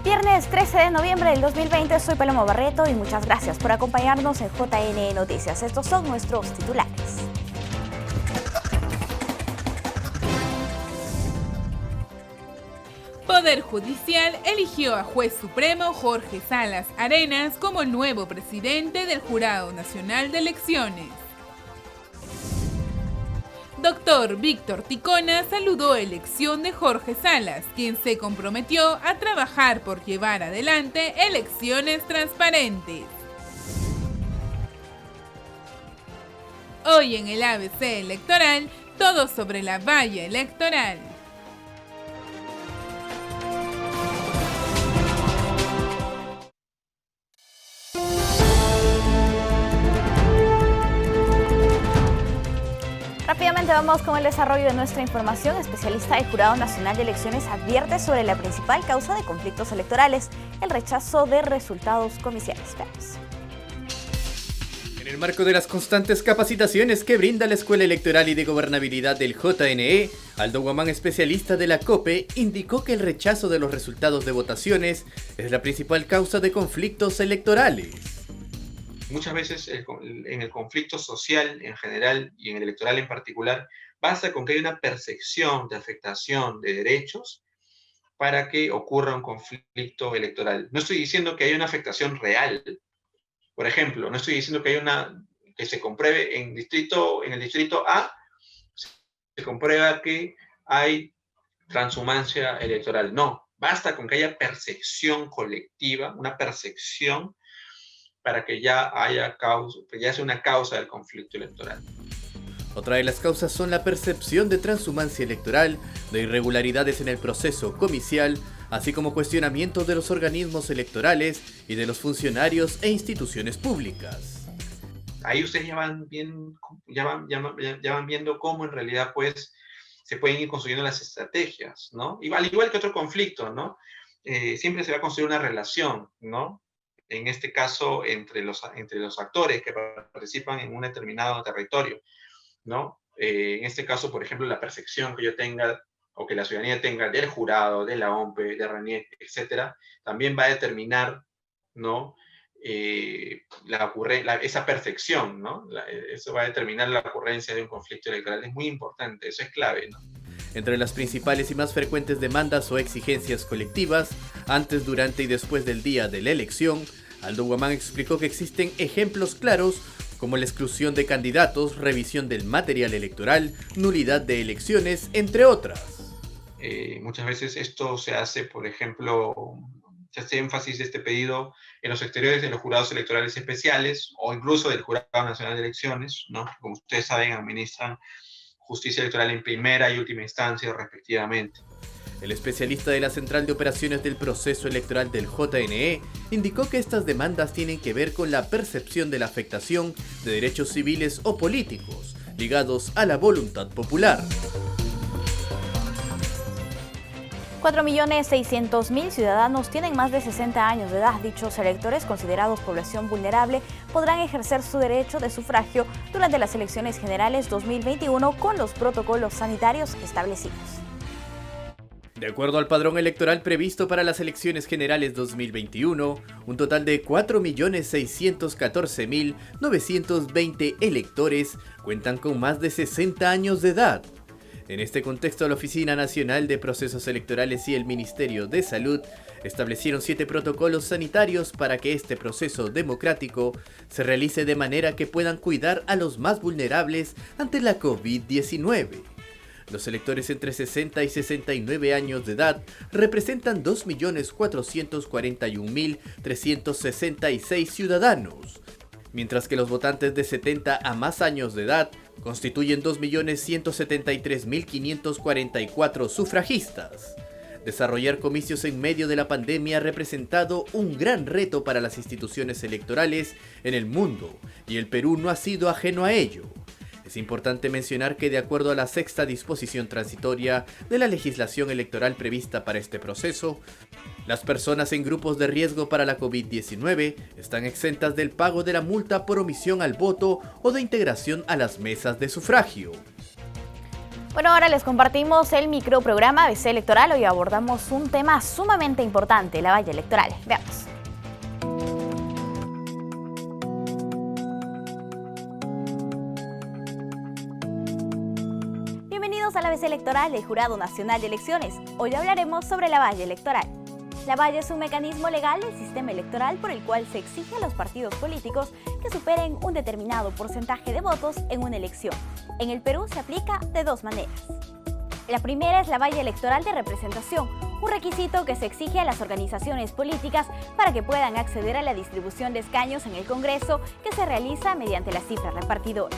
Viernes 13 de noviembre del 2020, soy Paloma Barreto y muchas gracias por acompañarnos en JN Noticias. Estos son nuestros titulares. Poder Judicial eligió a Juez Supremo Jorge Salas Arenas como el nuevo presidente del Jurado Nacional de Elecciones. Doctor Víctor Ticona saludó elección de Jorge Salas, quien se comprometió a trabajar por llevar adelante elecciones transparentes. Hoy en el ABC Electoral, todo sobre la valla electoral. Rápidamente vamos con el desarrollo de nuestra información. Especialista del Jurado Nacional de Elecciones advierte sobre la principal causa de conflictos electorales, el rechazo de resultados comiciales. Veamos. En el marco de las constantes capacitaciones que brinda la Escuela Electoral y de Gobernabilidad del JNE, Aldo Guamán, especialista de la COPE, indicó que el rechazo de los resultados de votaciones es la principal causa de conflictos electorales. Muchas veces en el conflicto social en general y en el electoral en particular, basta con que haya una percepción de afectación de derechos para que ocurra un conflicto electoral. No estoy diciendo que haya una afectación real. Por ejemplo, no estoy diciendo que que se compruebe en el distrito A, se comprueba que hay transhumancia electoral. No, basta con que haya percepción colectiva, una percepción para que ya sea una causa del conflicto electoral. Otra de las causas son la percepción de transhumancia electoral, de irregularidades en el proceso comicial, así como cuestionamientos de los organismos electorales y de los funcionarios e instituciones públicas. Ahí ustedes ya van viendo cómo en realidad pues se pueden ir construyendo las estrategias, ¿no? Al igual que otro conflicto, ¿no? Siempre se va a construir una relación, ¿no? En este caso, entre los actores que participan en un determinado territorio, ¿no? En este caso, por ejemplo, la percepción que yo tenga o que la ciudadanía tenga del jurado, de la OMPE, de RANIEC, etcétera, también va a determinar, ¿no? Esa percepción, ¿no? Eso va a determinar la ocurrencia de un conflicto electoral. Es muy importante, eso es clave, ¿no? Entre las principales y más frecuentes demandas o exigencias colectivas, antes, durante y después del día de la elección, Aldo Guamán explicó que existen ejemplos claros como la exclusión de candidatos, revisión del material electoral, nulidad de elecciones, entre otras. Muchas veces esto se hace, por ejemplo, se hace énfasis de este pedido en los exteriores de los jurados electorales especiales o incluso del Jurado Nacional de Elecciones, ¿no? Como ustedes saben, administran justicia electoral en primera y última instancia, respectivamente. El especialista de la Central de Operaciones del Proceso Electoral del JNE indicó que estas demandas tienen que ver con la percepción de la afectación de derechos civiles o políticos ligados a la voluntad popular. 4.600.000 ciudadanos tienen más de 60 años de edad. Dichos electores, considerados población vulnerable, podrán ejercer su derecho de sufragio durante las elecciones generales 2021 con los protocolos sanitarios establecidos. De acuerdo al padrón electoral previsto para las elecciones generales 2021, un total de 4.614.920 electores cuentan con más de 60 años de edad. En este contexto, la Oficina Nacional de Procesos Electorales y el Ministerio de Salud establecieron 7 protocolos sanitarios para que este proceso democrático se realice de manera que puedan cuidar a los más vulnerables ante la COVID-19. Los electores entre 60 y 69 años de edad representan 2.441.366 ciudadanos, mientras que los votantes de 70 a más años de edad constituyen 2.173.544 sufragistas. Desarrollar comicios en medio de la pandemia ha representado un gran reto para las instituciones electorales en el mundo, y el Perú no ha sido ajeno a ello. Es importante mencionar que, de acuerdo a la sexta disposición transitoria de la legislación electoral prevista para este proceso, las personas en grupos de riesgo para la COVID-19 están exentas del pago de la multa por omisión al voto o de integración a las mesas de sufragio. Bueno, ahora les compartimos el microprograma ABC Electoral. Hoy abordamos un tema sumamente importante, la valla electoral. Veamos. Bienvenidos a la ABC Electoral del Jurado Nacional de Elecciones. Hoy hablaremos sobre la valla electoral. La valla es un mecanismo legal del sistema electoral por el cual se exige a los partidos políticos que superen un determinado porcentaje de votos en una elección. En el Perú se aplica de dos maneras. La primera es la valla electoral de representación, un requisito que se exige a las organizaciones políticas para que puedan acceder a la distribución de escaños en el Congreso, que se realiza mediante la cifra repartidora.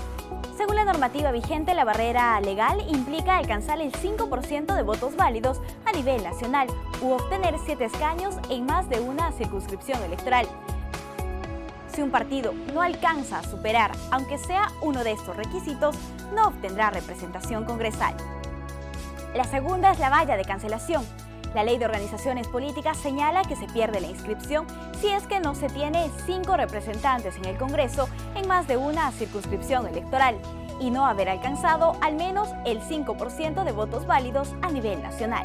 Según la normativa vigente, la barrera legal implica alcanzar el 5% de votos válidos a nivel nacional u obtener 7 escaños en más de una circunscripción electoral. Si un partido no alcanza a superar, aunque sea uno de estos requisitos, no obtendrá representación congresal. La segunda es la valla de cancelación. La Ley de Organizaciones Políticas señala que se pierde la inscripción si es que no se tiene 5 representantes en el Congreso en más de una circunscripción electoral y no haber alcanzado al menos el 5% de votos válidos a nivel nacional.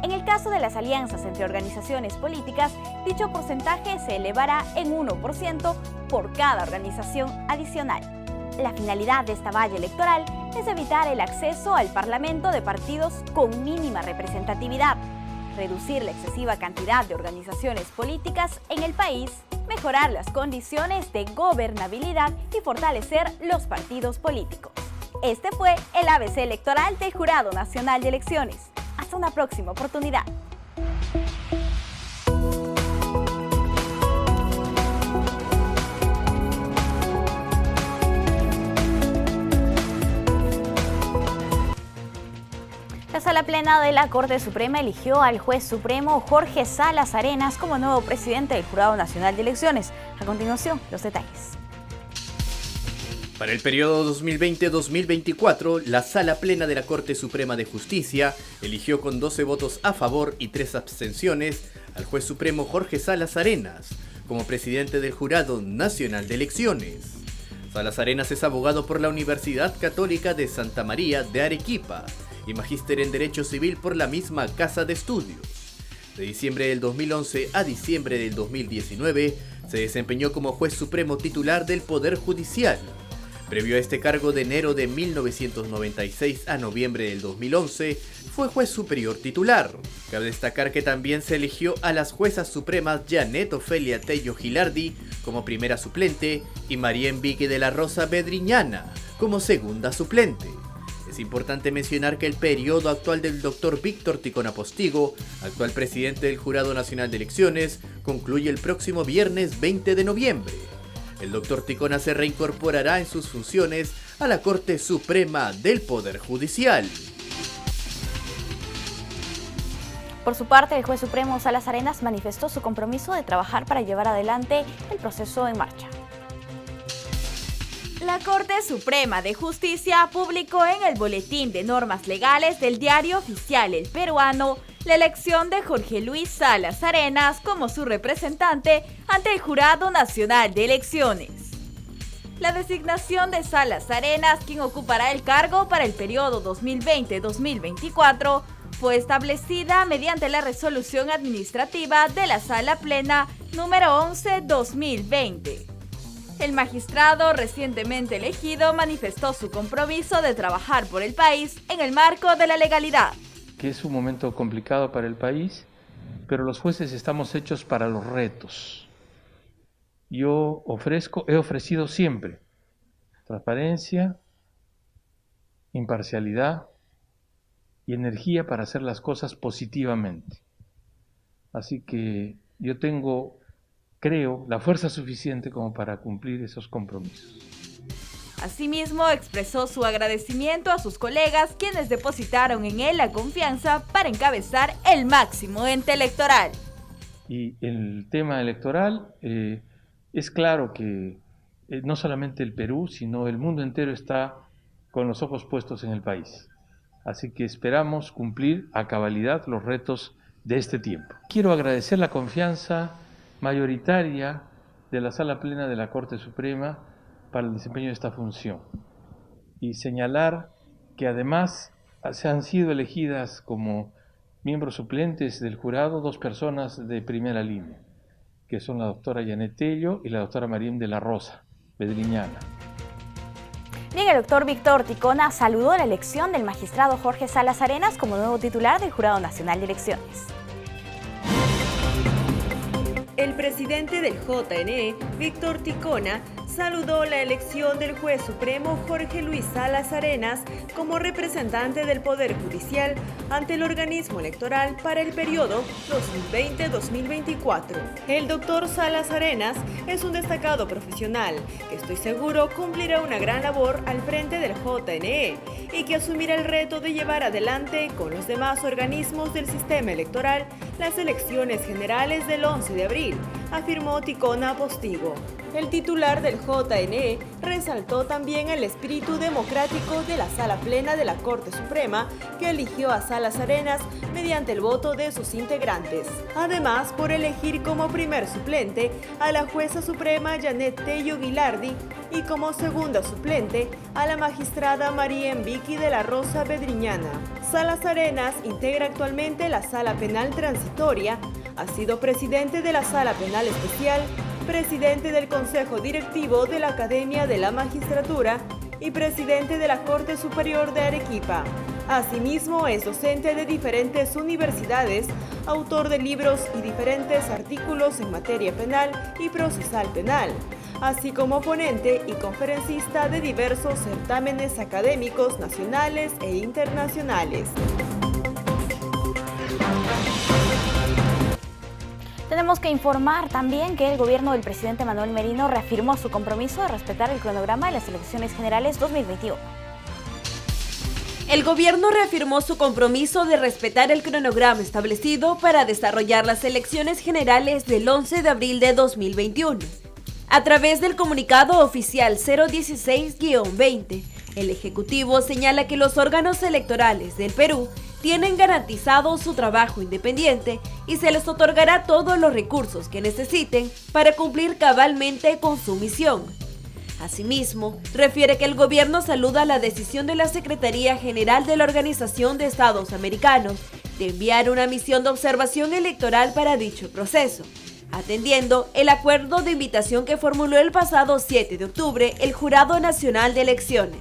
En el caso de las alianzas entre organizaciones políticas, dicho porcentaje se elevará en 1% por cada organización adicional. La finalidad de esta valla electoral es evitar el acceso al Parlamento de partidos con mínima representatividad, reducir la excesiva cantidad de organizaciones políticas en el país, mejorar las condiciones de gobernabilidad y fortalecer los partidos políticos. Este fue el ABC Electoral del Jurado Nacional de Elecciones. Hasta una próxima oportunidad. La Sala Plena de la Corte Suprema eligió al juez supremo Jorge Salas Arenas como nuevo presidente del Jurado Nacional de Elecciones. A continuación, los detalles. Para el periodo 2020-2024, la Sala Plena de la Corte Suprema de Justicia eligió con 12 votos a favor y 3 abstenciones al juez supremo Jorge Salas Arenas como presidente del Jurado Nacional de Elecciones. Salas Arenas es abogado por la Universidad Católica de Santa María de Arequipa y magíster en Derecho Civil por la misma Casa de Estudios. De diciembre del 2011 a diciembre del 2019 se desempeñó como juez supremo titular del Poder Judicial. Previo a este cargo, de enero de 1996 a noviembre del 2011, fue juez superior titular. Cabe destacar que también se eligió a las juezas supremas Janet Ofelia Tello Gilardi como primera suplente y María Enrique de la Rosa Bedriñana como segunda suplente. Es importante mencionar que el periodo actual del doctor Víctor Ticona Postigo, actual presidente del Jurado Nacional de Elecciones, concluye el próximo viernes 20 de noviembre. El doctor Ticona se reincorporará en sus funciones a la Corte Suprema del Poder Judicial. Por su parte, el juez supremo Salas Arenas manifestó su compromiso de trabajar para llevar adelante el proceso en marcha. La Corte Suprema de Justicia publicó en el Boletín de Normas Legales del Diario Oficial El Peruano la elección de Jorge Luis Salas Arenas como su representante ante el Jurado Nacional de Elecciones. La designación de Salas Arenas, quien ocupará el cargo para el periodo 2020-2024, fue establecida mediante la resolución administrativa de la Sala Plena número 11/2020. El magistrado recientemente elegido manifestó su compromiso de trabajar por el país en el marco de la legalidad. Que es un momento complicado para el país, pero los jueces estamos hechos para los retos. Yo he ofrecido siempre transparencia, imparcialidad y energía para hacer las cosas positivamente. Así que yo creo, la fuerza suficiente como para cumplir esos compromisos. Asimismo, expresó su agradecimiento a sus colegas quienes depositaron en él la confianza para encabezar el máximo ente electoral. Y el tema electoral, es claro que no solamente el Perú, sino el mundo entero está con los ojos puestos en el país. Así que esperamos cumplir a cabalidad los retos de este tiempo. Quiero agradecer la confianza mayoritaria de la Sala Plena de la Corte Suprema para el desempeño de esta función y señalar que además Se han sido elegidas como miembros suplentes del jurado 2 personas de primera línea, que son la doctora Janet Tello y la doctora Marín de la Rosa, bedriñana. Bien, el doctor Víctor Ticona saludó la elección del magistrado Jorge Salas Arenas como nuevo titular del Jurado Nacional de Elecciones. El presidente del JNE, Víctor Ticona, saludó la elección del juez supremo Jorge Luis Salas Arenas como representante del Poder Judicial ante el organismo electoral para el periodo 2020-2024. El doctor Salas Arenas es un destacado profesional que estoy seguro cumplirá una gran labor al frente del JNE y que asumirá el reto de llevar adelante con los demás organismos del sistema electoral las elecciones generales del 11 de abril, afirmó Ticona Postigo. El titular del JNE resaltó también el espíritu democrático de la Sala Plena de la Corte Suprema, que eligió a Salas Arenas mediante el voto de sus integrantes. Además, por elegir como primer suplente a la jueza suprema Janet Tello Guilardi y como segunda suplente a la magistrada María Envique de la Rosa Bedriñana. Salas Arenas integra actualmente la Sala Penal Transitoria, ha sido presidente de la Sala Penal Especial, presidente del Consejo Directivo de la Academia de la Magistratura y presidente de la Corte Superior de Arequipa. Asimismo, es docente de diferentes universidades, autor de libros y diferentes artículos en materia penal y procesal penal, así como ponente y conferencista de diversos certámenes académicos nacionales e internacionales. Tenemos que informar también que el gobierno del presidente Manuel Merino reafirmó su compromiso de respetar el cronograma de las elecciones generales 2021. El gobierno reafirmó su compromiso de respetar el cronograma establecido para desarrollar las elecciones generales del 11 de abril de 2021. A través del comunicado oficial 016-20, el Ejecutivo señala que los órganos electorales del Perú tienen garantizado su trabajo independiente y se les otorgará todos los recursos que necesiten para cumplir cabalmente con su misión. Asimismo, refiere que el gobierno saluda la decisión de la Secretaría General de la Organización de Estados Americanos de enviar una misión de observación electoral para dicho proceso, atendiendo el acuerdo de invitación que formuló el pasado 7 de octubre el Jurado Nacional de Elecciones.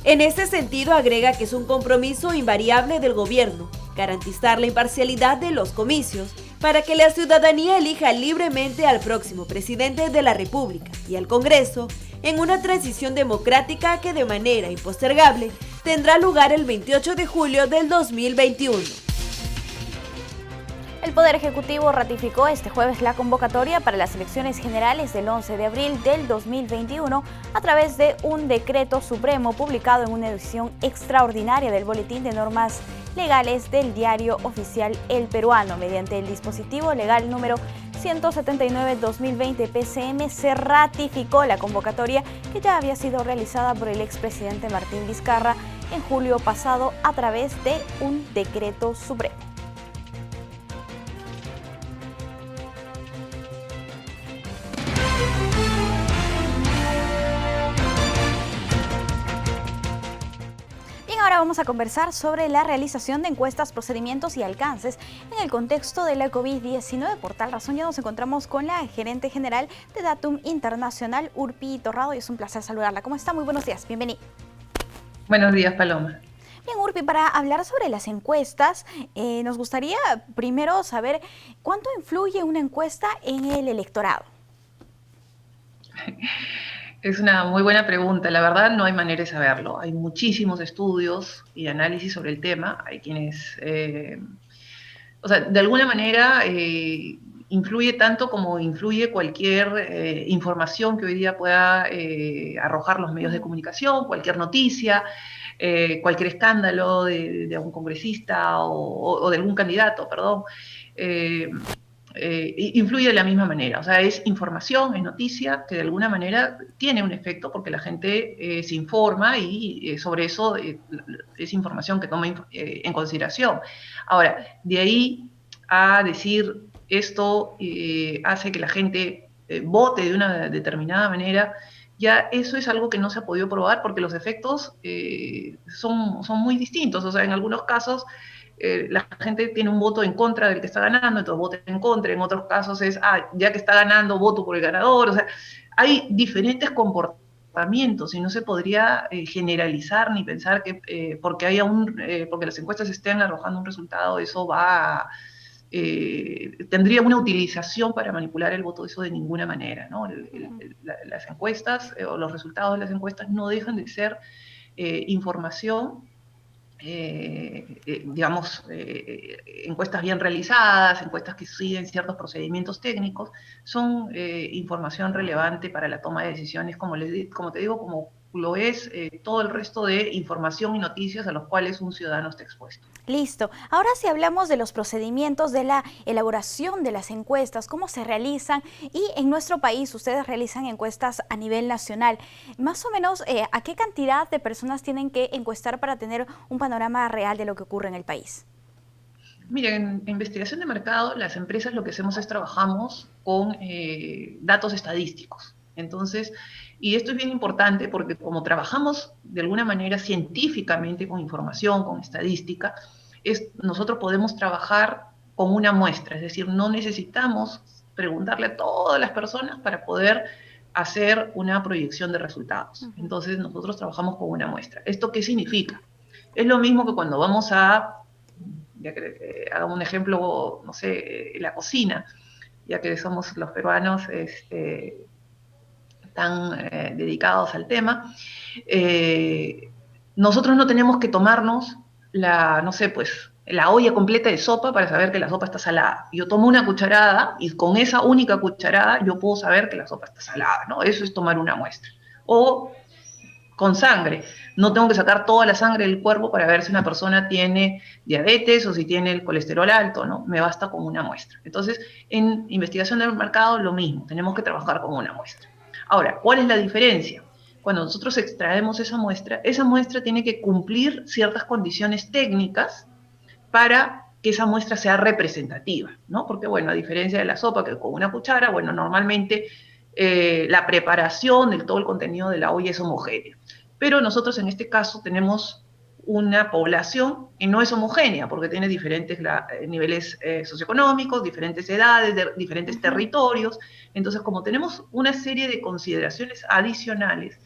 En ese sentido, agrega que es un compromiso invariable del gobierno garantizar la imparcialidad de los comicios para que la ciudadanía elija libremente al próximo presidente de la República y al Congreso en una transición democrática que de manera impostergable tendrá lugar el 28 de julio del 2021. El Poder Ejecutivo ratificó este jueves la convocatoria para las elecciones generales del 11 de abril del 2021 a través de un decreto supremo publicado en una edición extraordinaria del Boletín de Normas Legales del Diario Oficial El Peruano. Mediante el dispositivo legal número 179-2020 PCM se ratificó la convocatoria que ya había sido realizada por el expresidente Martín Vizcarra en julio pasado a través de un decreto supremo. Ahora vamos a conversar sobre la realización de encuestas, procedimientos y alcances en el contexto de la COVID-19. Por tal razón ya nos encontramos con la gerente general de Datum Internacional, Urpi Torrado, y es un placer saludarla. ¿Cómo está? Muy buenos días, bienvenida. Buenos días, Paloma. Bien, Urpi, para hablar sobre las encuestas, nos gustaría primero saber cuánto influye una encuesta en el electorado. Es una muy buena pregunta. La verdad no hay manera de saberlo. Hay muchísimos estudios y análisis sobre el tema. Hay quienes, de alguna manera influye tanto como influye cualquier información que hoy día pueda arrojar los medios de comunicación, cualquier noticia, cualquier escándalo de algún congresista o de algún candidato, perdón. Influye de la misma manera, o sea, es información, es noticia que de alguna manera tiene un efecto porque la gente se informa y sobre eso es información que toma en consideración. Ahora, de ahí a decir esto hace que la gente vote de una determinada manera, ya eso es algo que no se ha podido probar porque los efectos son muy distintos. O sea, en algunos casos la gente tiene un voto en contra del que está ganando, entonces vota en contra. En otros casos es, ya que está ganando, voto por el ganador. O sea, hay diferentes comportamientos y no se podría generalizar ni pensar que porque las encuestas estén arrojando un resultado, eso tendría una utilización para manipular el voto, eso de ninguna manera, ¿no? Las encuestas o los resultados de las encuestas no dejan de ser información, encuestas bien realizadas, encuestas que siguen ciertos procedimientos técnicos, son información relevante para la toma de decisiones, como te digo, como lo es todo el resto de información y noticias a los cuales un ciudadano está expuesto. Listo. Ahora si hablamos de los procedimientos de la elaboración de las encuestas, cómo se realizan, y en nuestro país ustedes realizan encuestas a nivel nacional. Más o menos, ¿a qué cantidad de personas tienen que encuestar para tener un panorama real de lo que ocurre en el país? Miren, en investigación de mercado, las empresas lo que hacemos es trabajamos con datos estadísticos. Entonces, y esto es bien importante porque como trabajamos de alguna manera científicamente con información, con estadística, nosotros podemos trabajar con una muestra, es decir, no necesitamos preguntarle a todas las personas para poder hacer una proyección de resultados. Entonces, nosotros trabajamos con una muestra. ¿Esto qué significa? Es lo mismo que cuando vamos haga un ejemplo, no sé, la cocina, ya que somos los peruanos tan dedicados al tema, nosotros no tenemos que tomarnos la olla completa de sopa para saber que la sopa está salada. Yo tomo una cucharada y con esa única cucharada yo puedo saber que la sopa está salada, ¿no? Eso es tomar una muestra. O con sangre. No tengo que sacar toda la sangre del cuerpo para ver si una persona tiene diabetes o si tiene el colesterol alto, ¿no? Me basta con una muestra. Entonces, en investigación del mercado, lo mismo. Tenemos que trabajar con una muestra. Ahora, ¿cuál es la diferencia? Cuando nosotros extraemos esa muestra tiene que cumplir ciertas condiciones técnicas para que esa muestra sea representativa, ¿no? Porque, bueno, a diferencia de la sopa, que con una cuchara, bueno, normalmente la preparación de todo el contenido de la olla es homogénea. Pero nosotros en este caso tenemos una población que no es homogénea, porque tiene diferentes niveles socioeconómicos, diferentes edades, diferentes territorios. Entonces, como tenemos una serie de consideraciones adicionales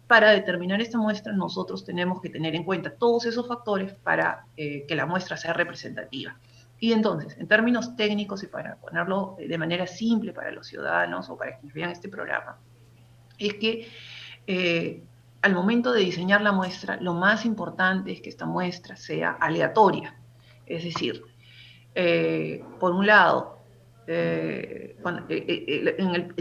para determinar esta muestra, nosotros tenemos que tener en cuenta todos esos factores para que la muestra sea representativa. Y entonces, en términos técnicos y para ponerlo de manera simple para los ciudadanos o para quienes vean este programa, es que al momento de diseñar la muestra, lo más importante es que esta muestra sea aleatoria. Es decir, por un lado, el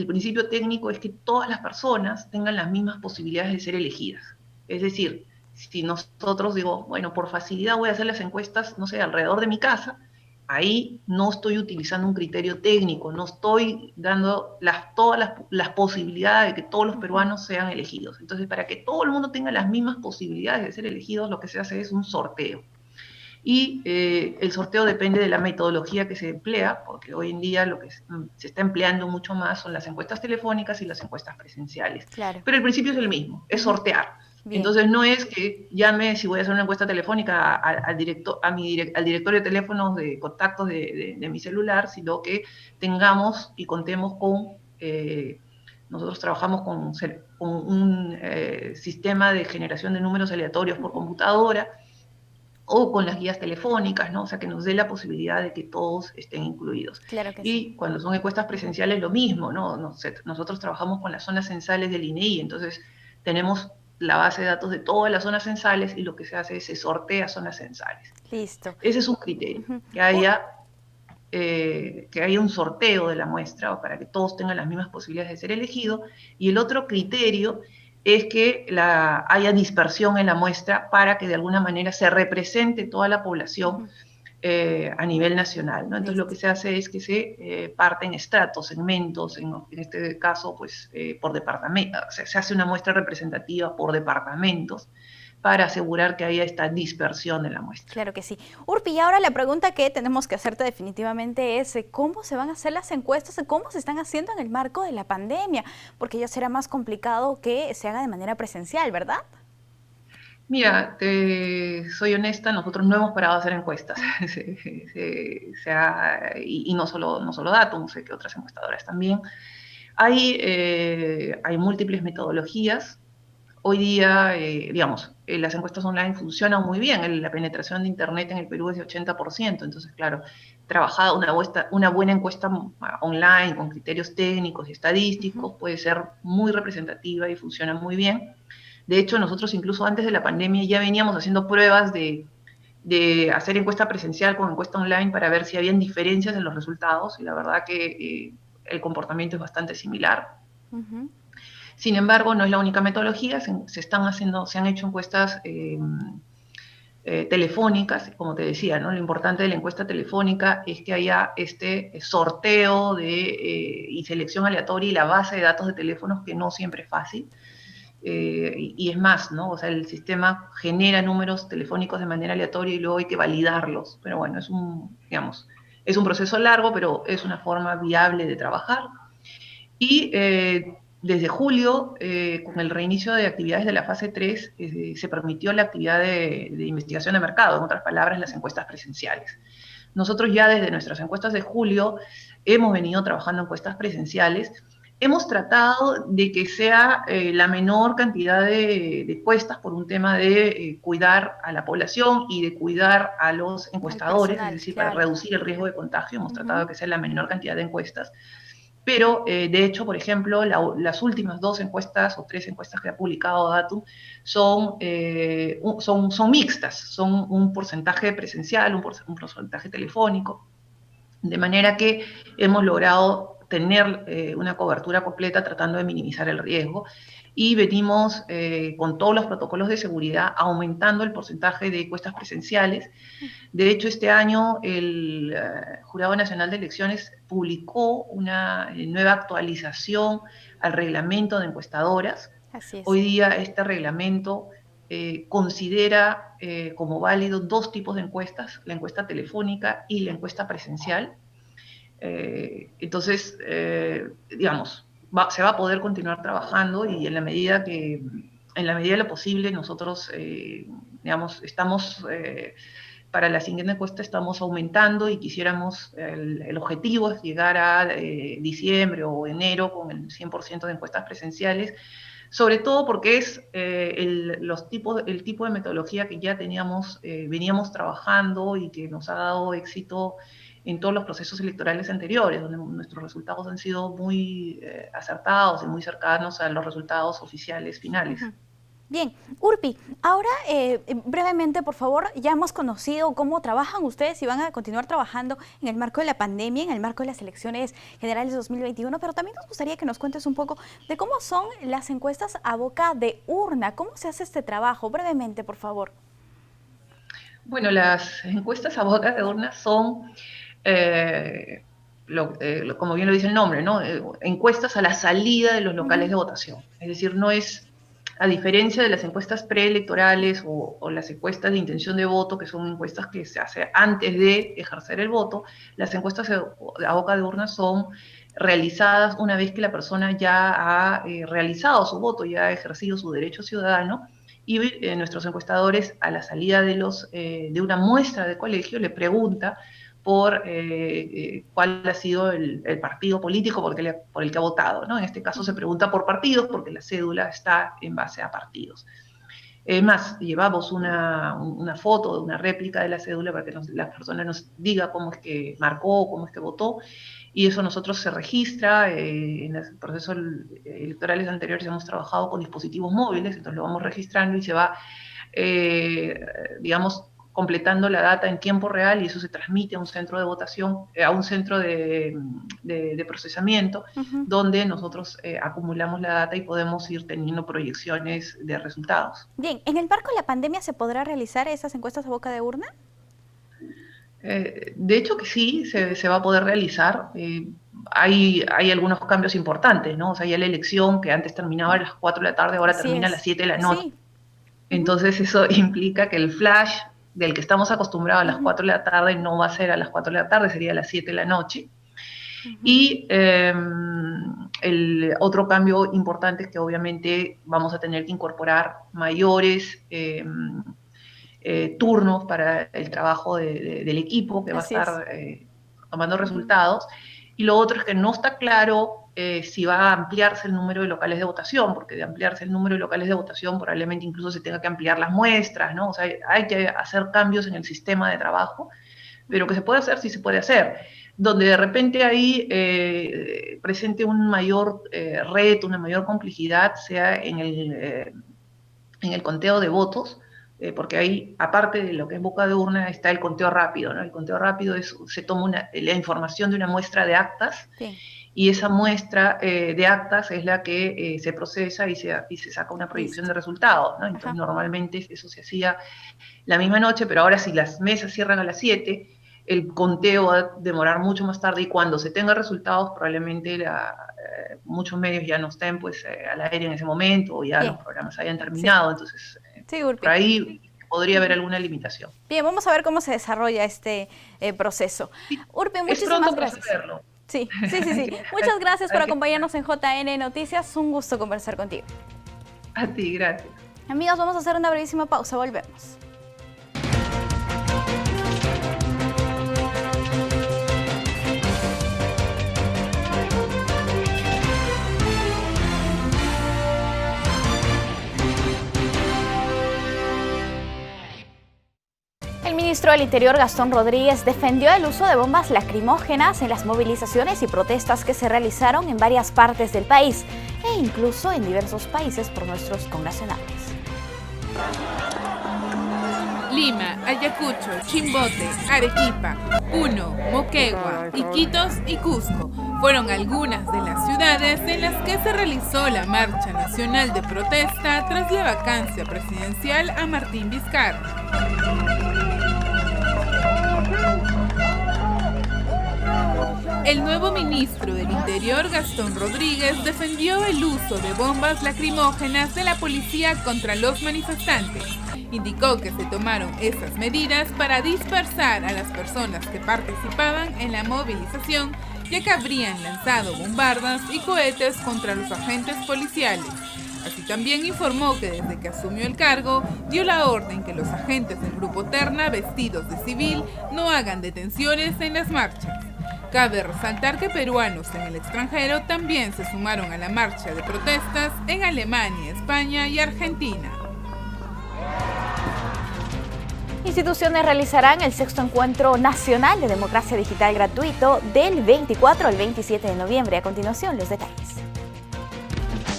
principio técnico es que todas las personas tengan las mismas posibilidades de ser elegidas. Es decir, si nosotros digo, bueno, por facilidad voy a hacer las encuestas, no sé, alrededor de mi casa, ahí no estoy utilizando un criterio técnico, no estoy dando todas las posibilidades de que todos los peruanos sean elegidos. Entonces, para que todo el mundo tenga las mismas posibilidades de ser elegidos, lo que se hace es un sorteo. Y el sorteo depende de la metodología que se emplea, porque hoy en día lo que se está empleando mucho más son las encuestas telefónicas y las encuestas presenciales. Claro. Pero el principio es el mismo, es sortear. Bien. Entonces no es que llame, si voy a hacer una encuesta telefónica, al directorio de teléfonos de contactos de mi celular, sino que tengamos y contemos con, nosotros trabajamos con un sistema de generación de números aleatorios por computadora, o con las guías telefónicas, ¿no? O sea, que nos dé la posibilidad de que todos estén incluidos. Claro que y sí. Cuando son encuestas presenciales, lo mismo, ¿no? Nosotros trabajamos con las zonas censales del INEI, entonces tenemos la base de datos de todas las zonas censales y lo que se hace es se sortea zonas censales. Listo. Ese es un criterio, que haya un sorteo de la muestra para que todos tengan las mismas posibilidades de ser elegidos. Y el otro criterio es que haya dispersión en la muestra para que de alguna manera se represente toda la población a nivel nacional, ¿no? Entonces lo que se hace es que se parte en estratos, segmentos, en este caso pues por departamento, se hace una muestra representativa por departamentos para asegurar que haya esta dispersión de la muestra. Claro que sí. Urpi, y ahora la pregunta que tenemos que hacerte definitivamente es ¿cómo se van a hacer las encuestas? ¿Cómo se están haciendo en el marco de la pandemia? Porque ya será más complicado que se haga de manera presencial, ¿verdad? Mira, soy honesta, nosotros no hemos parado de hacer encuestas. Y no solo Datum, sé que otras encuestadoras también. Hay múltiples metodologías. Hoy día, digamos, las encuestas online funcionan muy bien. La penetración de Internet en el Perú es de 80%. Entonces, claro, trabajada una buena encuesta online con criterios técnicos y estadísticos puede ser muy representativa y funciona muy bien. De hecho, nosotros incluso antes de la pandemia ya veníamos haciendo pruebas de hacer encuesta presencial con encuesta online para ver si habían diferencias en los resultados, y la verdad que el comportamiento es bastante similar. Sin embargo, no es la única metodología, se han hecho encuestas telefónicas, como te decía, ¿no? Lo importante de la encuesta telefónica es que haya este sorteo y selección aleatoria y la base de datos de teléfonos, que no siempre es fácil. Y es más, ¿no? O sea, el sistema genera números telefónicos de manera aleatoria y luego hay que validarlos. Pero bueno, es un proceso largo, pero es una forma viable de trabajar. Y desde julio, con el reinicio de actividades de la fase 3, se permitió la actividad de investigación de mercado, en otras palabras, las encuestas presenciales. Nosotros ya desde nuestras encuestas de julio hemos venido trabajando encuestas presenciales. Hemos tratado de que sea la menor cantidad de encuestas por un tema de cuidar a la población y de cuidar a los encuestadores, es decir, para reducir el riesgo de contagio. Hemos tratado de que sea la menor cantidad de encuestas. Pero, de hecho, por ejemplo, las últimas 2 encuestas o 3 encuestas que ha publicado Datum son mixtas, son un porcentaje presencial, un porcentaje telefónico, de manera que hemos logrado tener una cobertura completa tratando de minimizar el riesgo, y venimos con todos los protocolos de seguridad aumentando el porcentaje de encuestas presenciales. De hecho, este año el Jurado Nacional de Elecciones publicó una nueva actualización al reglamento de encuestadoras. Así es. Hoy día este reglamento considera como válido 2 tipos de encuestas, la encuesta telefónica y la encuesta presencial. Entonces, digamos, se va a poder continuar trabajando, y en la medida de lo posible nosotros, digamos, estamos, para la siguiente encuesta estamos aumentando, y quisiéramos, el objetivo es llegar a diciembre o enero con el 100% de encuestas presenciales, sobre todo porque es el tipo de metodología que ya veníamos trabajando y que nos ha dado éxito en todos los procesos electorales anteriores, donde nuestros resultados han sido muy acertados y muy cercanos a los resultados oficiales finales. Bien, Urpi, ahora brevemente, por favor, ya hemos conocido cómo trabajan ustedes y van a continuar trabajando en el marco de la pandemia, en el marco de las elecciones generales 2021, pero también nos gustaría que nos cuentes un poco de cómo son las encuestas a boca de urna, cómo se hace este trabajo, brevemente, por favor. Bueno, las encuestas a boca de urna son, como bien lo dice el nombre, ¿no? Encuestas a la salida de los locales de votación. Es decir, no es, a diferencia de las encuestas preelectorales o las encuestas de intención de voto, que son encuestas que se hacen antes de ejercer el voto, las encuestas a boca de urna son realizadas una vez que la persona ya ha realizado su voto, ya ha ejercido su derecho ciudadano, y nuestros encuestadores, a la salida de una muestra de colegio, le pregunta por cuál ha sido el partido político por el que ha votado, ¿no? En este caso se pregunta por partidos, porque la cédula está en base a partidos. Es más, llevamos una foto, una réplica de la cédula para que la persona nos diga cómo es que marcó, cómo es que votó, y eso nosotros se registra. En los procesos electorales anteriores hemos trabajado con dispositivos móviles, entonces lo vamos registrando y se va, digamos, completando la data en tiempo real, y eso se transmite a un centro de votación, a un centro de procesamiento, donde nosotros acumulamos la data y podemos ir teniendo proyecciones de resultados. Bien, ¿en el marco de la pandemia se podrá realizar esas encuestas a boca de urna? De hecho que sí, se va a poder realizar. Hay algunos cambios importantes, ¿no? O sea, ya la elección, que antes terminaba a las 4 de la tarde, ahora termina a las 7 de la noche. Sí. Entonces eso implica que el flash del que estamos acostumbrados a las 4 de la tarde no va a ser a las 4 de la tarde, sería a las 7 de la noche. Y el otro cambio importante es que obviamente vamos a tener que incorporar mayores turnos para el trabajo del equipo que va a estar tomando resultados. Y lo otro es que no está claro si va a ampliarse el número de locales de votación, porque de ampliarse el número de locales de votación probablemente incluso se tenga que ampliar las muestras, ¿no? O sea, hay que hacer cambios en el sistema de trabajo, pero que se puede hacer, sí se puede hacer. Donde de repente ahí presente un mayor reto, una mayor complejidad, sea en el conteo de votos, porque ahí, aparte de lo que es boca de urna, está el conteo rápido, ¿no? El conteo rápido se toma la información de una muestra de actas, y esa muestra de actas es la que se procesa y se saca una proyección de resultados, ¿no? Entonces, normalmente eso se hacía la misma noche, pero ahora si las mesas cierran a las 7, el conteo va a demorar mucho más tarde, y cuando se tenga resultados probablemente muchos medios ya no estén pues al aire en ese momento, o ya los programas hayan terminado, entonces por ahí podría haber alguna limitación. Bien, vamos a ver cómo se desarrolla este proceso. Urpi, muchísimas gracias. Sí. Muchas gracias por acompañarnos en JN Noticias, un gusto conversar contigo. A ti, gracias. Amigos, vamos a hacer una brevísima pausa, volvemos. El ministro del Interior, Gastón Rodríguez, defendió el uso de bombas lacrimógenas en las movilizaciones y protestas que se realizaron en varias partes del país e incluso en diversos países por nuestros connacionales. Lima, Ayacucho, Chimbote, Arequipa, Puno, Moquegua, Iquitos y Cusco fueron algunas de las ciudades en las que se realizó la marcha nacional de protesta tras la vacancia presidencial a Martín Vizcarra. El nuevo ministro del Interior, Gastón Rodríguez, defendió el uso de bombas lacrimógenas de la policía contra los manifestantes. Indicó que se tomaron esas medidas para dispersar a las personas que participaban en la movilización, ya que habrían lanzado bombardas y cohetes contra los agentes policiales. Así también informó que desde que asumió el cargo, dio la orden que los agentes del Grupo Terna, vestidos de civil, no hagan detenciones en las marchas. Cabe resaltar que peruanos en el extranjero también se sumaron a la marcha de protestas en Alemania, España y Argentina. Instituciones realizarán el 6º Encuentro Nacional de Democracia Digital gratuito del 24 al 27 de noviembre. A continuación, los detalles.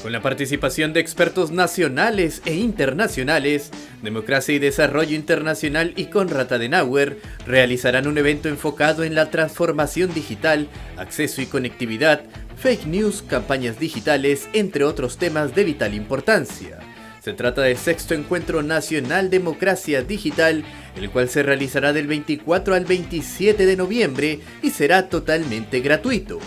Con la participación de expertos nacionales e internacionales, Democracia y Desarrollo Internacional y Konrad Adenauer realizarán un evento enfocado en la transformación digital, acceso y conectividad, fake news, campañas digitales, entre otros temas de vital importancia. Se trata del 6º Encuentro Nacional Democracia Digital, el cual se realizará del 24 al 27 de noviembre y será totalmente gratuito.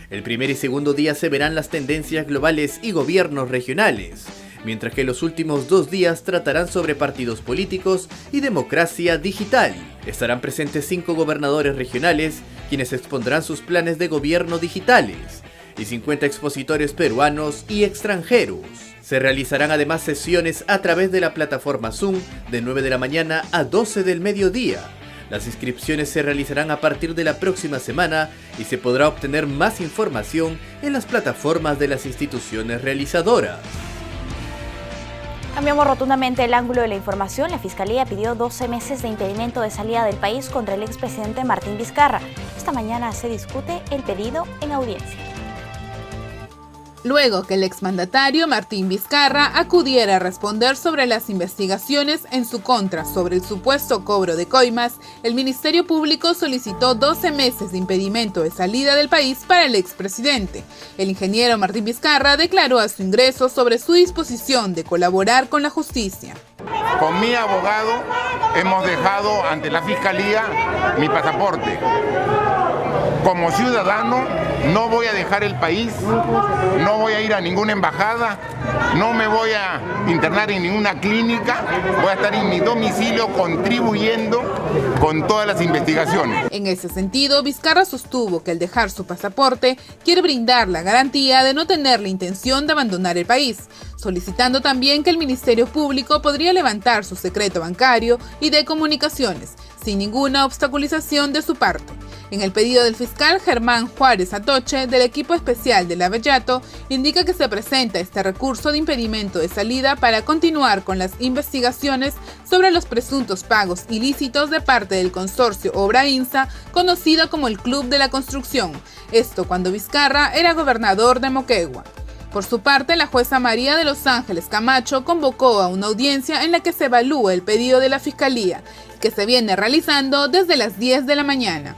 El primer y segundo día se verán las tendencias globales y gobiernos regionales, mientras que los últimos 2 días tratarán sobre partidos políticos y democracia digital. Estarán presentes 5 gobernadores regionales, quienes expondrán sus planes de gobierno digitales, y 50 expositores peruanos y extranjeros. Se realizarán además sesiones a través de la plataforma Zoom de 9 de la mañana a 12 del mediodía. Las inscripciones se realizarán a partir de la próxima semana y se podrá obtener más información en las plataformas de las instituciones realizadoras. Cambiamos rotundamente el ángulo de la información. La Fiscalía pidió 12 meses de impedimento de salida del país contra el expresidente Martín Vizcarra. Esta mañana se discute el pedido en audiencia. Luego que el exmandatario Martín Vizcarra acudiera a responder sobre las investigaciones en su contra sobre el supuesto cobro de coimas, el Ministerio Público solicitó 12 meses de impedimento de salida del país para el expresidente. El ingeniero Martín Vizcarra declaró a su ingreso sobre su disposición de colaborar con la justicia. Con mi abogado hemos dejado ante la Fiscalía mi pasaporte. Como ciudadano no voy a dejar el país, no voy a ir a ninguna embajada, no me voy a internar en ninguna clínica, voy a estar en mi domicilio contribuyendo con todas las investigaciones. En ese sentido, Vizcarra sostuvo que al dejar su pasaporte quiere brindar la garantía de no tener la intención de abandonar el país, solicitando también que el Ministerio Público podría levantar su secreto bancario y de comunicaciones, sin ninguna obstaculización de su parte. En el pedido del fiscal Germán Juárez Atoche, del equipo especial de la Bellato, indica que se presenta este recurso de impedimento de salida para continuar con las investigaciones sobre los presuntos pagos ilícitos de parte del consorcio Obra INSA, conocido como el Club de la Construcción. Esto cuando Vizcarra era gobernador de Moquegua. Por su parte, la jueza María de Los Ángeles Camacho convocó a una audiencia en la que se evalúa el pedido de la Fiscalía, que se viene realizando desde las 10 de la mañana.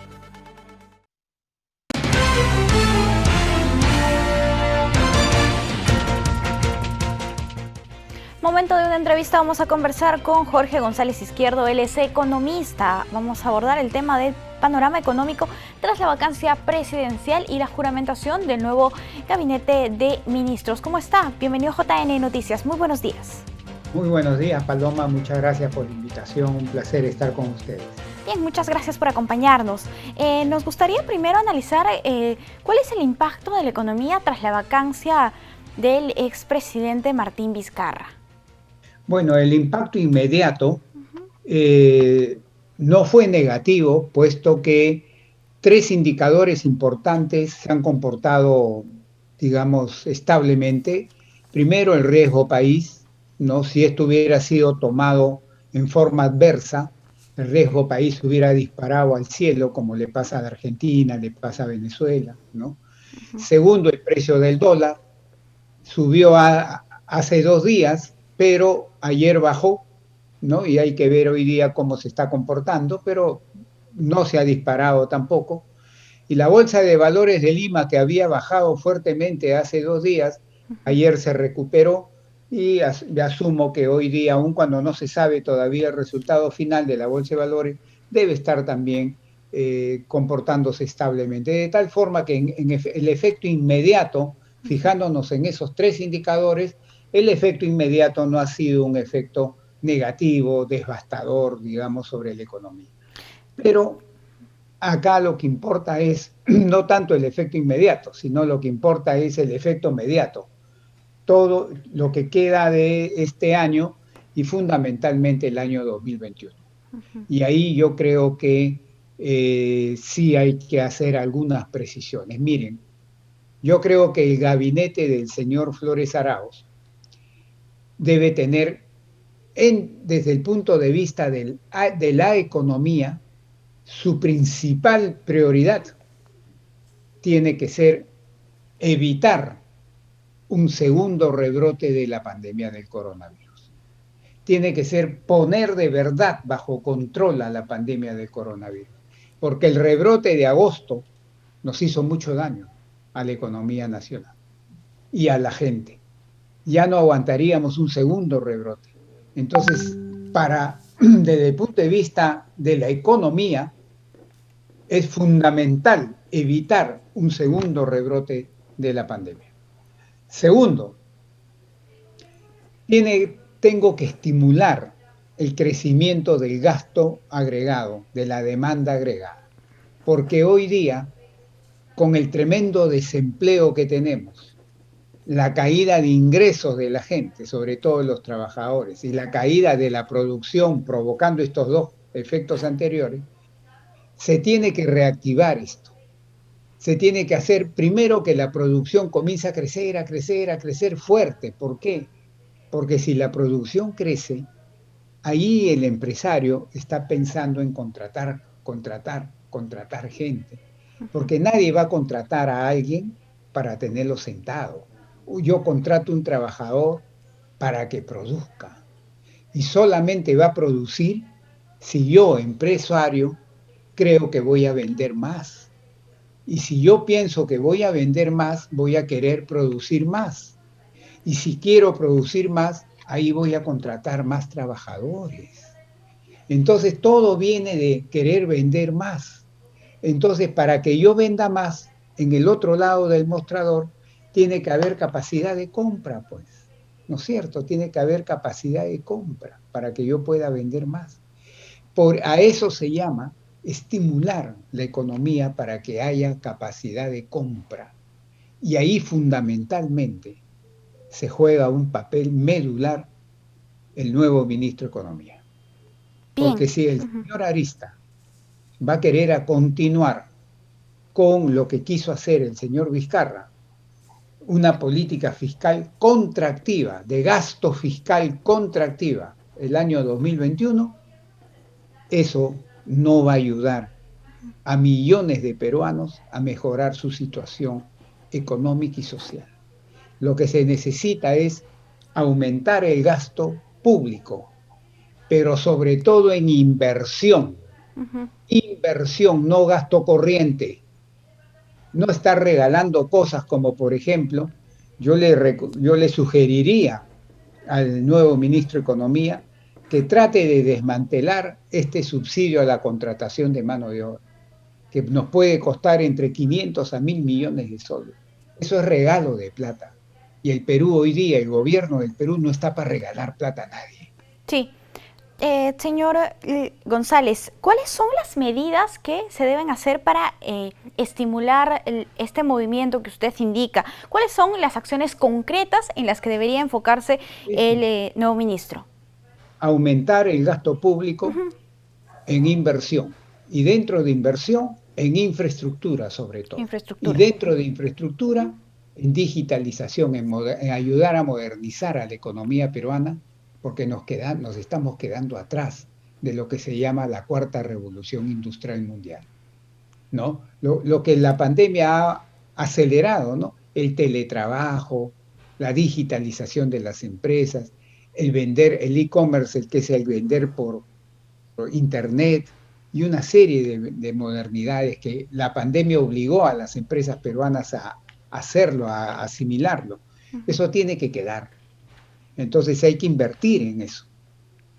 Momento de una entrevista, vamos a conversar con Jorge González Izquierdo, él es economista. Vamos a abordar el tema del panorama económico tras la vacancia presidencial y la juramentación del nuevo gabinete de ministros. ¿Cómo está? Bienvenido a JN Noticias, muy buenos días. Muy buenos días, Paloma, muchas gracias por la invitación, un placer estar con ustedes. Bien, muchas gracias por acompañarnos. Nos gustaría primero analizar cuál es el impacto de la economía tras la vacancia del expresidente Martín Vizcarra. Bueno, el impacto inmediato no fue negativo, puesto que 3 indicadores importantes se han comportado, digamos, establemente. Primero, el riesgo país, ¿no? Si esto hubiera sido tomado en forma adversa, el riesgo país hubiera disparado al cielo, como le pasa a Argentina, le pasa a Venezuela, ¿no? Segundo, el precio del dólar subió hace 2 días, pero ayer bajó, ¿no? Y hay que ver hoy día cómo se está comportando, pero no se ha disparado tampoco. Y la Bolsa de Valores de Lima, que había bajado fuertemente hace 2 días, ayer se recuperó y asumo que hoy día, aun cuando no se sabe todavía el resultado final de la Bolsa de Valores, debe estar también comportándose establemente. De tal forma que en el efecto inmediato, fijándonos en esos 3 indicadores, el efecto inmediato no ha sido un efecto negativo, devastador, digamos, sobre la economía. Pero acá lo que importa es no tanto el efecto inmediato, sino lo que importa es el efecto mediato. Todo lo que queda de este año y fundamentalmente el año 2021. Y ahí yo creo que sí hay que hacer algunas precisiones. Miren, yo creo que el gabinete del señor Flores Arauz debe tener, desde el punto de vista de la economía, su principal prioridad tiene que ser evitar un segundo rebrote de la pandemia del coronavirus. Tiene que ser poner de verdad bajo control a la pandemia del coronavirus, porque el rebrote de agosto nos hizo mucho daño a la economía nacional y a la gente. Ya no aguantaríamos un segundo rebrote. Entonces, desde el punto de vista de la economía, es fundamental evitar un segundo rebrote de la pandemia. Segundo, tengo que estimular el crecimiento del gasto agregado, de la demanda agregada, porque hoy día, con el tremendo desempleo que tenemos, la caída de ingresos de la gente, sobre todo los trabajadores, y la caída de la producción provocando estos 2 efectos anteriores, se tiene que reactivar esto. Se tiene que hacer primero que la producción comience a crecer fuerte. ¿Por qué? Porque si la producción crece, ahí el empresario está pensando en contratar gente. Porque nadie va a contratar a alguien para tenerlo sentado. Yo contrato un trabajador para que produzca. Y solamente va a producir si yo, empresario, creo que voy a vender más. Y si yo pienso que voy a vender más, voy a querer producir más. Y si quiero producir más, ahí voy a contratar más trabajadores. Entonces todo viene de querer vender más. Entonces, para que yo venda más, en el otro lado del mostrador tiene que haber capacidad de compra, pues, ¿no es cierto? Tiene que haber capacidad de compra para que yo pueda vender más. A eso se llama estimular la economía para que haya capacidad de compra. Y ahí fundamentalmente se juega un papel medular el nuevo ministro de Economía. Bien. Porque si el señor Arista va a querer continuar con lo que quiso hacer el señor Vizcarra, una política fiscal contractiva, de gasto fiscal contractiva el año 2021, eso no va a ayudar a millones de peruanos a mejorar su situación económica y social. Lo que se necesita es aumentar el gasto público, pero sobre todo en inversión. Inversión, no gasto corriente. No estar regalando cosas como, por ejemplo, yo le sugeriría al nuevo ministro de Economía que trate de desmantelar este subsidio a la contratación de mano de obra, que nos puede costar entre 500 a 1.000 millones de soles. Eso es regalo de plata. Y el Perú hoy día, el gobierno del Perú no está para regalar plata a nadie. Sí. Señor González, ¿cuáles son las medidas que se deben hacer para estimular este movimiento que usted indica? ¿Cuáles son las acciones concretas en las que debería enfocarse el nuevo ministro? Aumentar el gasto público en inversión. Y dentro de inversión, en infraestructura sobre todo. Y dentro de infraestructura, en digitalización, en ayudar a modernizar a la economía peruana, porque nos estamos quedando atrás de lo que se llama la cuarta revolución industrial mundial, ¿no? Lo que la pandemia ha acelerado, ¿no? El teletrabajo, la digitalización de las empresas, el e-commerce, que es el vender por internet, y una serie de modernidades que la pandemia obligó a las empresas peruanas a hacerlo, a asimilarlo. Eso tiene que quedar. Entonces hay que invertir en eso.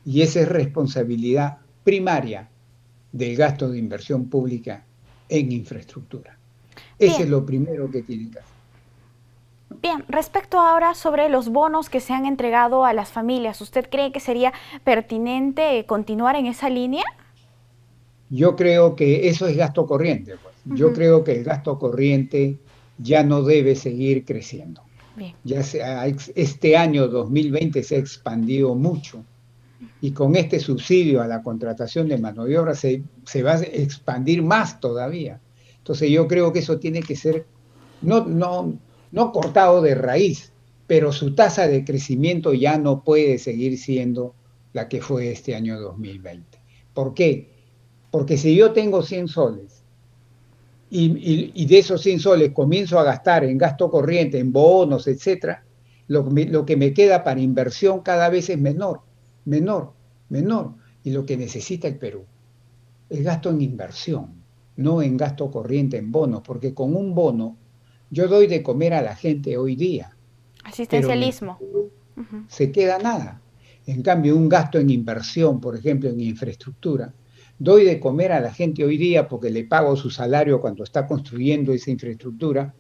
Y esa es responsabilidad primaria del gasto de inversión pública en infraestructura. Ese es lo primero que tienen que hacer. Bien, respecto ahora sobre los bonos que se han entregado a las familias, ¿usted cree que sería pertinente continuar en esa línea? Yo creo que eso es gasto corriente, pues. Yo creo que el gasto corriente ya no debe seguir creciendo. Bien. Este año 2020 se ha expandido mucho y con este subsidio a la contratación de mano de obra se va a expandir más todavía. Entonces yo creo que eso tiene que ser no cortado de raíz, pero su tasa de crecimiento ya no puede seguir siendo la que fue este año 2020. ¿Por qué? Porque si yo tengo 100 soles y de esos 100 soles comienzo a gastar en gasto corriente, en bonos, etcétera, lo que me queda para inversión cada vez es menor. Y lo que necesita el Perú es gasto en inversión, no en gasto corriente, en bonos, porque con un bono yo doy de comer a la gente hoy día. Asistencialismo. Se queda nada. En cambio, un gasto en inversión, por ejemplo, en infraestructura, doy de comer a la gente hoy día porque le pago su salario cuando está construyendo esa infraestructura,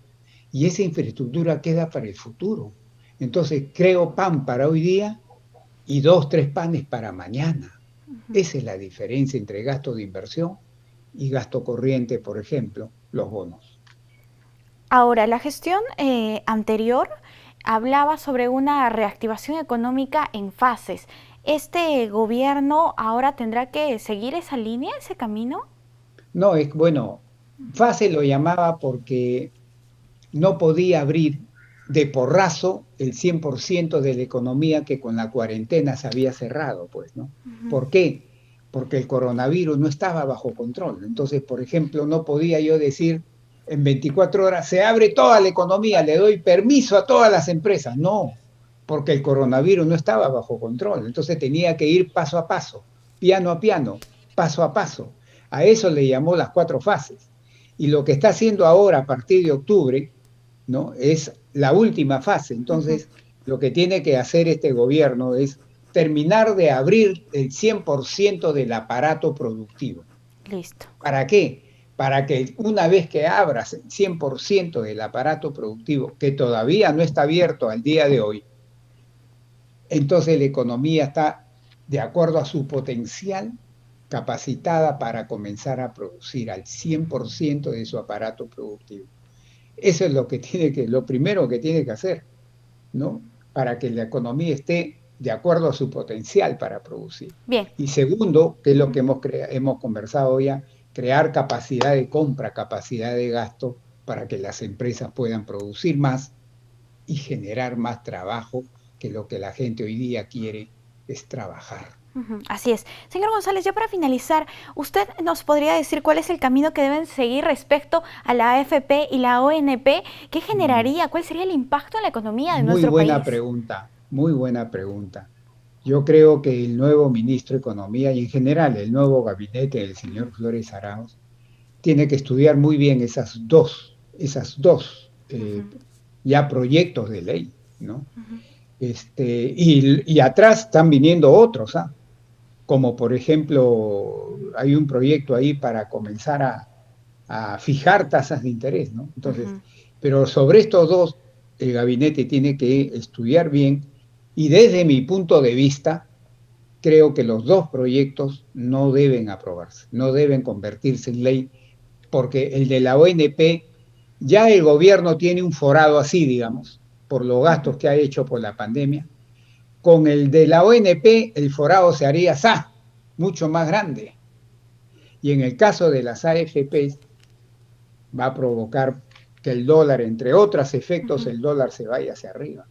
y esa infraestructura queda para el futuro. Entonces creo pan para hoy día y 2, 3 panes para mañana. Esa es la diferencia entre gasto de inversión y gasto corriente, por ejemplo, los bonos. Ahora, la gestión anterior hablaba sobre una reactivación económica en fases. ¿Este gobierno ahora tendrá que seguir esa línea, ese camino? No, fase lo llamaba porque no podía abrir de porrazo el 100% de la economía que con la cuarentena se había cerrado, pues, ¿no? ¿Por qué? Porque el coronavirus no estaba bajo control. Entonces, por ejemplo, no podía yo decir en 24 horas se abre toda la economía, le doy permiso a todas las empresas. No, porque el coronavirus no estaba bajo control. Entonces tenía que ir paso a paso, piano a piano, paso a paso. A eso le llamó las 4 fases. Y lo que está haciendo ahora a partir de octubre, ¿no?, es la última fase. Entonces, lo que tiene que hacer este gobierno es terminar de abrir el 100% del aparato productivo. Listo. ¿Para qué? para que una vez que abras el 100% del aparato productivo, que todavía no está abierto al día de hoy, entonces la economía está, de acuerdo a su potencial, capacitada para comenzar a producir al 100% de su aparato productivo. Eso es lo primero que tiene que hacer, ¿no? Para que la economía esté de acuerdo a su potencial para producir. Bien. Y segundo, que es lo que hemos conversado ya, crear capacidad de compra, capacidad de gasto, para que las empresas puedan producir más y generar más trabajo, que lo que la gente hoy día quiere es trabajar. Así es. Señor González, ya para finalizar, ¿usted nos podría decir cuál es el camino que deben seguir respecto a la AFP y la ONP? ¿Qué generaría? ¿Cuál sería el impacto en la economía de nuestro país? Muy buena pregunta. Yo creo que el nuevo ministro de Economía y en general el nuevo gabinete del señor Flores Arauz tiene que estudiar muy bien esas dos ya proyectos de ley, ¿no? Y atrás están viniendo otros, como por ejemplo hay un proyecto ahí para comenzar a fijar tasas de interés, ¿no? Entonces, pero sobre estos dos el gabinete tiene que estudiar bien, y desde mi punto de vista creo que los dos proyectos no deben aprobarse, no deben convertirse en ley, porque el de la ONP ya el gobierno tiene un forado así, digamos, por los gastos que ha hecho por la pandemia. Con el de la ONP el forado se haría mucho más grande. Y en el caso de las AFPs va a provocar que el dólar, entre otros efectos, el dólar se vaya hacia arriba.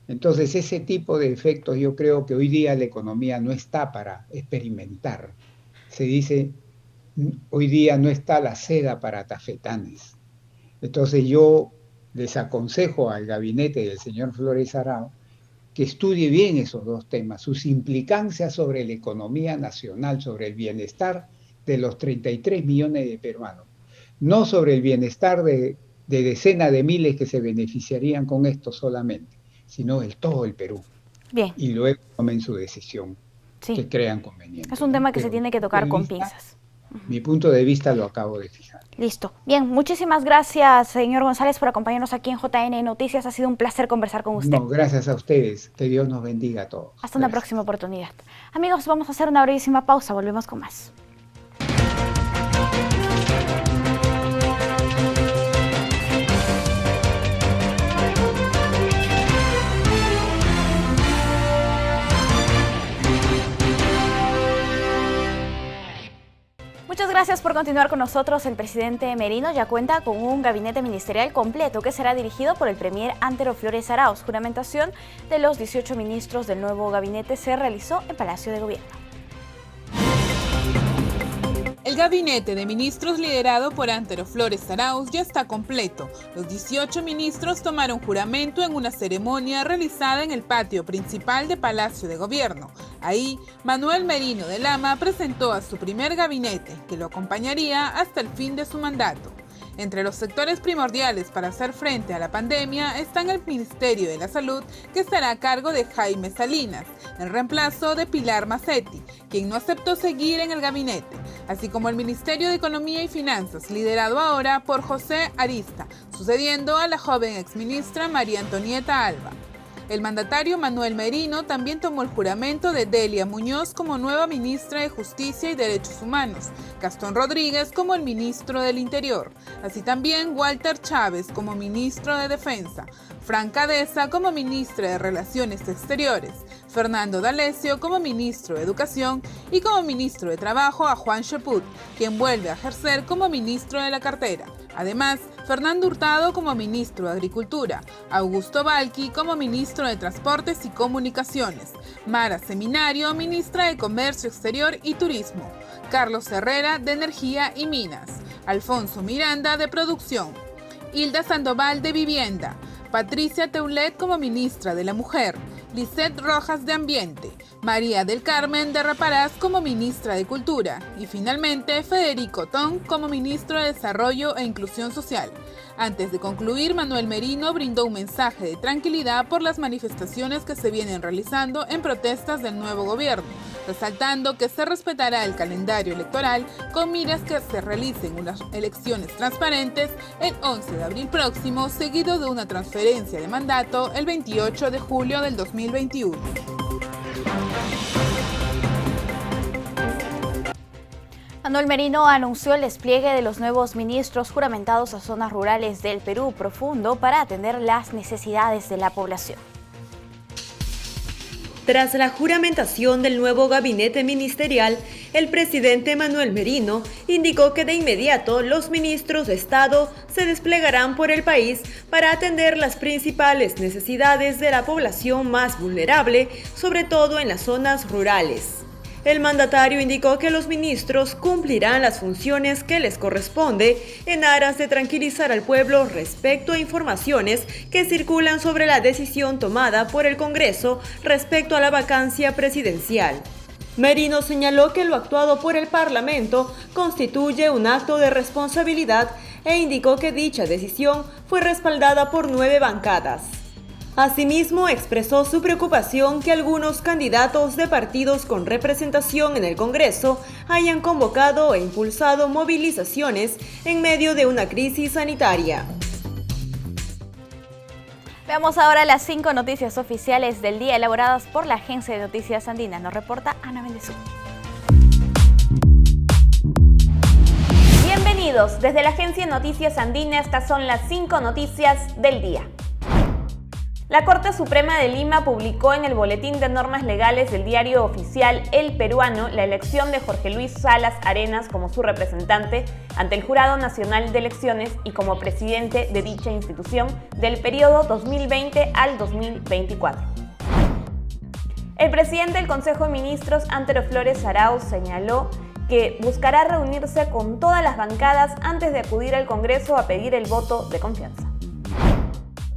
Entonces ese tipo de efectos yo creo que hoy día la economía no está para experimentar. Se dice, hoy día no está la seda para tafetanes. Entonces yo les aconsejo al gabinete del señor Flores Arauz que estudie bien esos dos temas, sus implicancias sobre la economía nacional, sobre el bienestar de los 33 millones de peruanos, no sobre el bienestar de decenas de miles que se beneficiarían con esto solamente, sino de todo el Perú. Bien. Y luego tomen su decisión que crean conveniente. Es un tema que se tiene que tocar con pinzas. Mi punto de vista lo acabo de fijar. Listo. Bien, muchísimas gracias, señor González, por acompañarnos aquí en JN Noticias. Ha sido un placer conversar con usted. No, gracias a ustedes. Que Dios nos bendiga a todos. Hasta una próxima oportunidad. Amigos, vamos a hacer una brevísima pausa. Volvemos con más. Muchas gracias por continuar con nosotros. El presidente Merino ya cuenta con un gabinete ministerial completo que será dirigido por el premier Antero Flores Arauz. Juramentación de los 18 ministros del nuevo gabinete se realizó en Palacio de Gobierno. El gabinete de ministros liderado por Antero Flores Arauz ya está completo. Los 18 ministros tomaron juramento en una ceremonia realizada en el patio principal de Palacio de Gobierno. Ahí, Manuel Merino de Lama presentó a su primer gabinete, que lo acompañaría hasta el fin de su mandato. Entre los sectores primordiales para hacer frente a la pandemia están el Ministerio de la Salud, que estará a cargo de Jaime Salinas, en reemplazo de Pilar Macetti, quien no aceptó seguir en el gabinete, así como el Ministerio de Economía y Finanzas, liderado ahora por José Arista, sucediendo a la joven exministra María Antonieta Alba. El mandatario Manuel Merino también tomó el juramento de Delia Muñoz como nueva ministra de Justicia y Derechos Humanos, Gastón Rodríguez como el ministro del Interior, así también Walter Chávez como ministro de Defensa, Franca Deza como ministra de Relaciones Exteriores, Fernando D'Alessio como ministro de Educación y como ministro de Trabajo a Juan Cheput, quien vuelve a ejercer como ministro de la cartera. Además, Fernando Hurtado como ministro de Agricultura, Augusto Balqui como ministro de Transportes y Comunicaciones, Mara Seminario, ministra de Comercio Exterior y Turismo, Carlos Herrera de Energía y Minas, Alfonso Miranda de Producción, Hilda Sandoval de Vivienda, Patricia Teulet como ministra de la Mujer, Lisette Rojas de Ambiente, María del Carmen de Raparás como ministra de Cultura y finalmente Federico Tong como ministro de Desarrollo e Inclusión Social. Antes de concluir, Manuel Merino brindó un mensaje de tranquilidad por las manifestaciones que se vienen realizando en protestas del nuevo gobierno, resaltando que se respetará el calendario electoral con miras que se realicen unas elecciones transparentes el 11 de abril próximo, seguido de una transferencia de mandato el 28 de julio del 2021. Manuel Merino anunció el despliegue de los nuevos ministros juramentados a zonas rurales del Perú profundo para atender las necesidades de la población. Tras la juramentación del nuevo gabinete ministerial, el presidente Manuel Merino indicó que de inmediato los ministros de Estado se desplegarán por el país para atender las principales necesidades de la población más vulnerable, sobre todo en las zonas rurales. El mandatario indicó que los ministros cumplirán las funciones que les corresponde en aras de tranquilizar al pueblo respecto a informaciones que circulan sobre la decisión tomada por el Congreso respecto a la vacancia presidencial. Merino señaló que lo actuado por el Parlamento constituye un acto de responsabilidad e indicó que dicha decisión fue respaldada por 9 bancadas. Asimismo, expresó su preocupación que algunos candidatos de partidos con representación en el Congreso hayan convocado e impulsado movilizaciones en medio de una crisis sanitaria. Veamos ahora las 5 noticias oficiales del día elaboradas por la Agencia de Noticias Andinas. Nos reporta Ana Mendezú. Bienvenidos. Desde la Agencia de Noticias Andina, estas son las 5 noticias del día. La Corte Suprema de Lima publicó en el Boletín de Normas Legales del diario oficial El Peruano la elección de Jorge Luis Salas Arenas como su representante ante el Jurado Nacional de Elecciones y como presidente de dicha institución del periodo 2020 al 2024. El presidente del Consejo de Ministros, Antero Flores Arauz, señaló que buscará reunirse con todas las bancadas antes de acudir al Congreso a pedir el voto de confianza.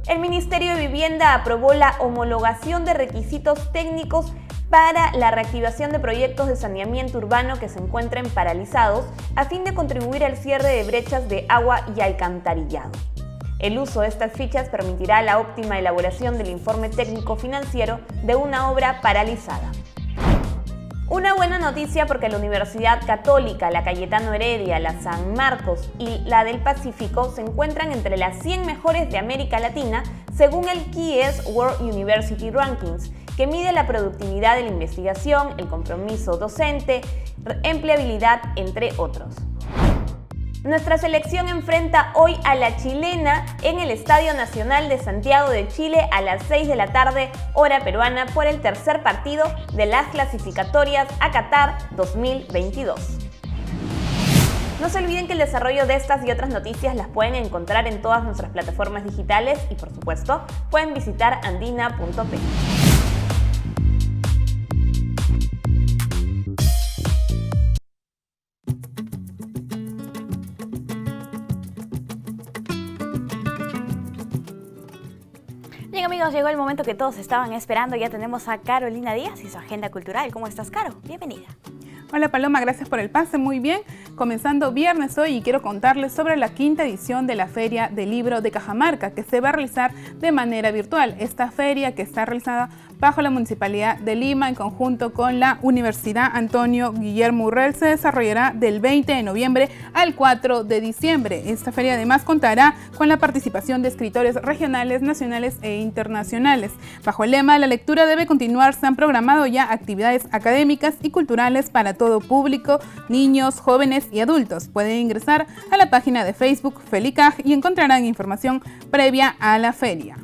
El Ministerio de Vivienda aprobó la homologación de requisitos técnicos para la reactivación de proyectos de saneamiento urbano que se encuentren paralizados a fin de contribuir al cierre de brechas de agua y alcantarillado. El uso de estas fichas permitirá la óptima elaboración del informe técnico financiero de una obra paralizada. Una buena noticia porque la Universidad Católica, la Cayetano Heredia, la San Marcos y la del Pacífico se encuentran entre las 100 mejores de América Latina según el QS World University Rankings, que mide la productividad de la investigación, el compromiso docente, empleabilidad, entre otros. Nuestra selección enfrenta hoy a la chilena en el Estadio Nacional de Santiago de Chile a las 6 de la tarde, hora peruana, por el tercer partido de las clasificatorias a Qatar 2022. No se olviden que el desarrollo de estas y otras noticias las pueden encontrar en todas nuestras plataformas digitales y, por supuesto, pueden visitar andina.p. Bien, amigos, llegó el momento que todos estaban esperando. Ya tenemos a Carolina Díaz y su agenda cultural. ¿Cómo estás, Caro? Bienvenida. Hola Paloma, gracias por el pase, muy bien. Comenzando viernes hoy y quiero contarles sobre la 5ª edición de la Feria del Libro de Cajamarca, que se va a realizar de manera virtual. Esta feria, que está realizada bajo la Municipalidad de Lima en conjunto con la Universidad Antonio Guillermo Urrell, se desarrollará del 20 de noviembre al 4 de diciembre. Esta feria además contará con la participación de escritores regionales, nacionales e internacionales. Bajo el lema "La lectura debe continuar", se han programado ya actividades académicas y culturales para todo público, niños, jóvenes y adultos. Pueden ingresar a la página de Facebook Felicaj y encontrarán información previa a la feria.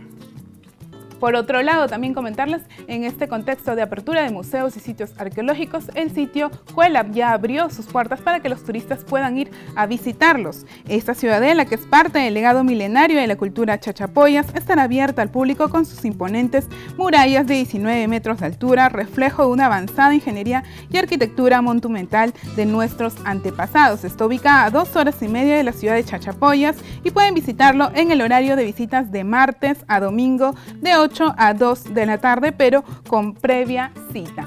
Por otro lado, también comentarles, en este contexto de apertura de museos y sitios arqueológicos, el sitio Cuelap ya abrió sus puertas para que los turistas puedan ir a visitarlos. Esta ciudadela, que es parte del legado milenario de la cultura chachapoyas, estará abierta al público con sus imponentes murallas de 19 metros de altura, reflejo de una avanzada ingeniería y arquitectura monumental de nuestros antepasados. Está ubicada a 2 horas y media de la ciudad de Chachapoyas y pueden visitarlo en el horario de visitas de martes a domingo de 8 a 2 de la tarde, pero con previa cita.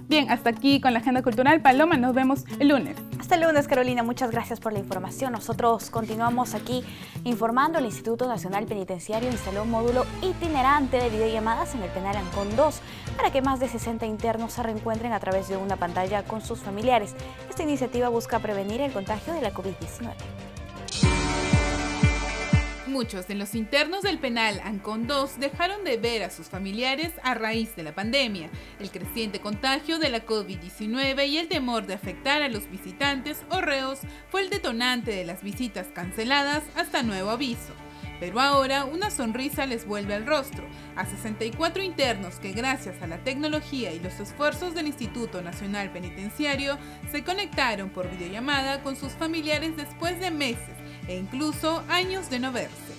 Bien, hasta aquí con la agenda cultural. Paloma, nos vemos el lunes. Hasta el lunes, Carolina. Muchas gracias por la información. Nosotros continuamos aquí informando. El Instituto Nacional Penitenciario instaló un módulo itinerante de videollamadas en el penal Ancón 2 para que más de 60 internos se reencuentren a través de una pantalla con sus familiares. Esta iniciativa busca prevenir el contagio de la COVID-19. Muchos de los internos del penal Ancón 2 dejaron de ver a sus familiares a raíz de la pandemia, el creciente contagio de la COVID-19 y el temor de afectar a los visitantes o reos fue el detonante de las visitas canceladas hasta nuevo aviso. Pero ahora una sonrisa les vuelve al rostro a 64 internos que gracias a la tecnología y los esfuerzos del Instituto Nacional Penitenciario se conectaron por videollamada con sus familiares después de meses e incluso años de no verse.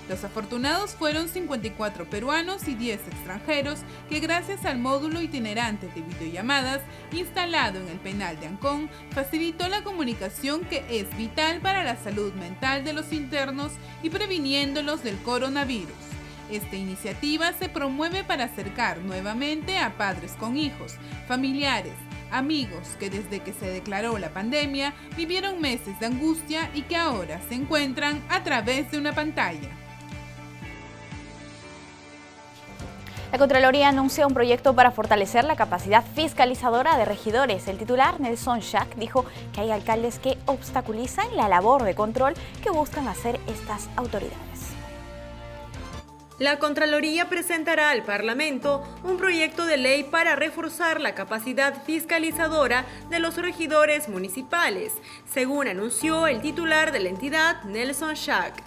Los afortunados fueron 54 peruanos y 10 extranjeros que gracias al módulo itinerante de videollamadas instalado en el penal de Ancón facilitó la comunicación que es vital para la salud mental de los internos y previniéndolos del coronavirus. Esta iniciativa se promueve para acercar nuevamente a padres con hijos, familiares, amigos que desde que se declaró la pandemia vivieron meses de angustia y que ahora se encuentran a través de una pantalla. La Contraloría anuncia un proyecto para fortalecer la capacidad fiscalizadora de regidores. El titular, Nelson Schack, dijo que hay alcaldes que obstaculizan la labor de control que buscan hacer estas autoridades. La Contraloría presentará al Parlamento un proyecto de ley para reforzar la capacidad fiscalizadora de los regidores municipales, según anunció el titular de la entidad, Nelson Schack.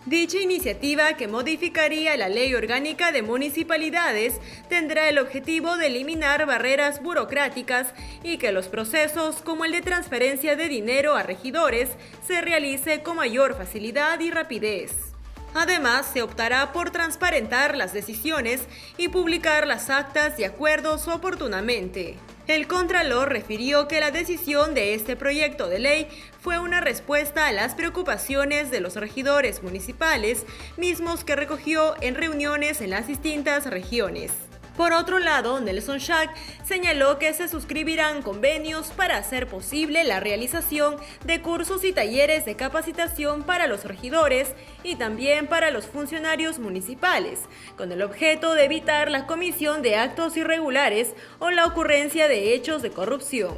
Dicha iniciativa, que modificaría la Ley Orgánica de Municipalidades, tendrá el objetivo de eliminar barreras burocráticas y que los procesos como el de transferencia de dinero a regidores se realice con mayor facilidad y rapidez. Además, se optará por transparentar las decisiones y publicar las actas y acuerdos oportunamente. El Contralor refirió que la decisión de este proyecto de ley fue una respuesta a las preocupaciones de los regidores municipales, mismos que recogió en reuniones en las distintas regiones. Por otro lado, Nelson Schack señaló que se suscribirán convenios para hacer posible la realización de cursos y talleres de capacitación para los regidores y también para los funcionarios municipales, con el objeto de evitar la comisión de actos irregulares o la ocurrencia de hechos de corrupción.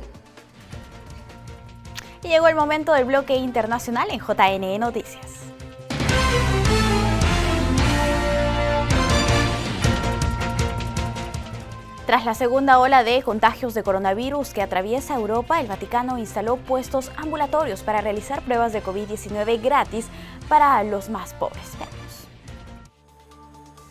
Y llegó el momento del bloque internacional en JNE Noticias. Tras la segunda ola de contagios de coronavirus que atraviesa Europa, el Vaticano instaló puestos ambulatorios para realizar pruebas de COVID-19 gratis para los más pobres. Veamos.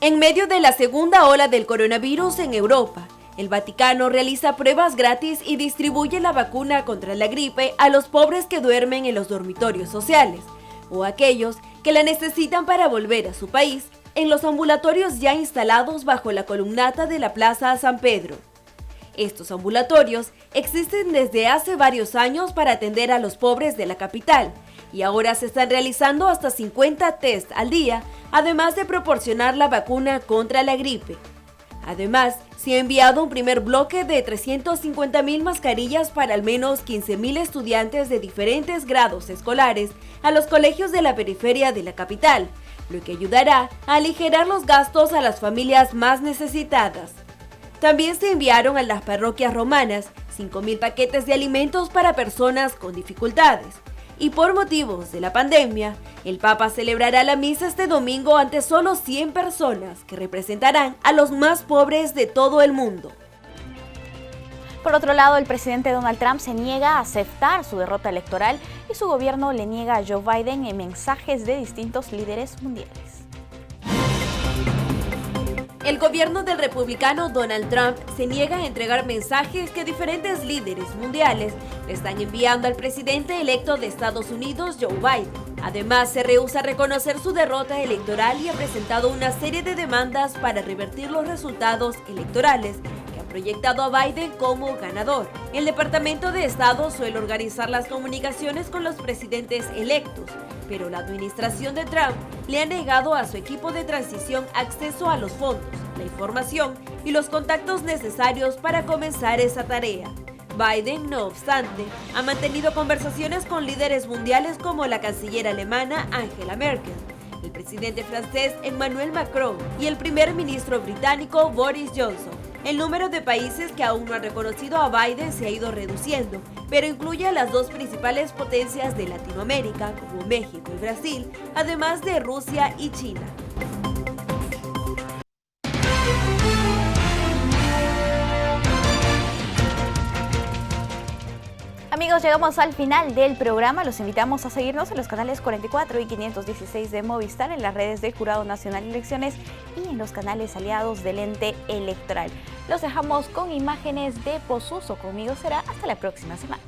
En medio de la segunda ola del coronavirus en Europa, el Vaticano realiza pruebas gratis y distribuye la vacuna contra la gripe a los pobres que duermen en los dormitorios sociales o aquellos que la necesitan para volver a su país, en los ambulatorios ya instalados bajo la columnata de la Plaza San Pedro. Estos ambulatorios existen desde hace varios años para atender a los pobres de la capital y ahora se están realizando hasta 50 test al día, además de proporcionar la vacuna contra la gripe. Además, se ha enviado un primer bloque de 350,000 mascarillas para al menos 15,000 estudiantes de diferentes grados escolares a los colegios de la periferia de la capital, lo que ayudará a aligerar los gastos a las familias más necesitadas. También se enviaron a las parroquias romanas 5,000 paquetes de alimentos para personas con dificultades. Y por motivos de la pandemia, el Papa celebrará la misa este domingo ante solo 100 personas que representarán a los más pobres de todo el mundo. Por otro lado, el presidente Donald Trump se niega a aceptar su derrota electoral y su gobierno le niega a Joe Biden en mensajes de distintos líderes mundiales. El gobierno del republicano Donald Trump se niega a entregar mensajes que diferentes líderes mundiales le están enviando al presidente electo de Estados Unidos, Joe Biden. Además, se rehúsa a reconocer su derrota electoral y ha presentado una serie de demandas para revertir los resultados electorales que han proyectado a Biden como ganador. El Departamento de Estado suele organizar las comunicaciones con los presidentes electos, pero la administración de Trump le ha negado a su equipo de transición acceso a los fondos, la información y los contactos necesarios para comenzar esa tarea. Biden, no obstante, ha mantenido conversaciones con líderes mundiales como la canciller alemana Angela Merkel, el presidente francés Emmanuel Macron y el primer ministro británico Boris Johnson. El número de países que aún no han reconocido a Biden se ha ido reduciendo, pero incluye a las dos principales potencias de Latinoamérica, como México y Brasil, además de Rusia y China. Amigos, llegamos al final del programa. Los invitamos a seguirnos en los canales 44 y 516 de Movistar, en las redes del Jurado Nacional de Elecciones y en los canales aliados del ente electoral. Los dejamos con imágenes de Posuso. Conmigo será hasta la próxima semana.